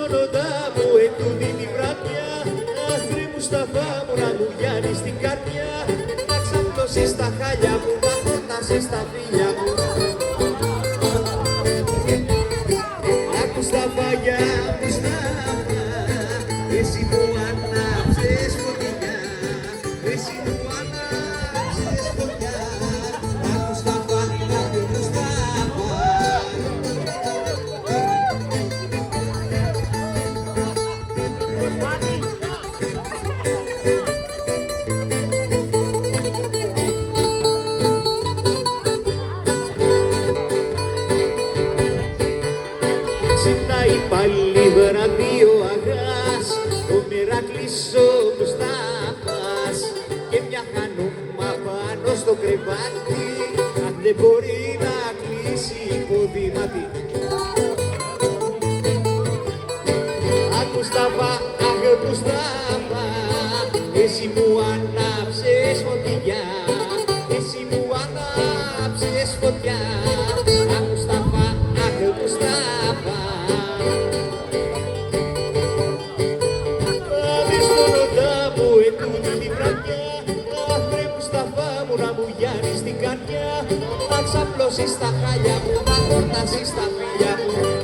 στον οντά μου ετούτη τη βράδια. Αχ βρε Μουσταφά μου να μου γιάνεις την καρδιά. Να ξαπλώσεις τα χάλια μου, να χορτάσεις τα φίλια μου. Μουσταφά για Μουσταφά, εσύ μου ανάψες φωτιά, εσύ μου ανάψες φωτιά. Μουσταφά, Μουσταφά. Ξυπνάει πάλι βράδυ ο Αγάς, ο Μεράκλης ο Μουσταφάς και μια χανούμα πάνω στο κρεβάτι, αν δεν μπορεί να κλείσει υποδήματι. Αχ Μουσταφά, αχ Μουσταφά, εσύ μου ανάψες φωτιά, εσύ μου ανάψες φωτιά. Αχ Μουσταφά, αχ Μουσταφά. Άδεις στον οντά μου ετούτη τη βραδιά. Αχ βρε Μουσταφά μου να μου γιάνεις την καρδιά. Να ξαπλώσεις τα χάλια μου, να χορτάσεις τα φίλια μου.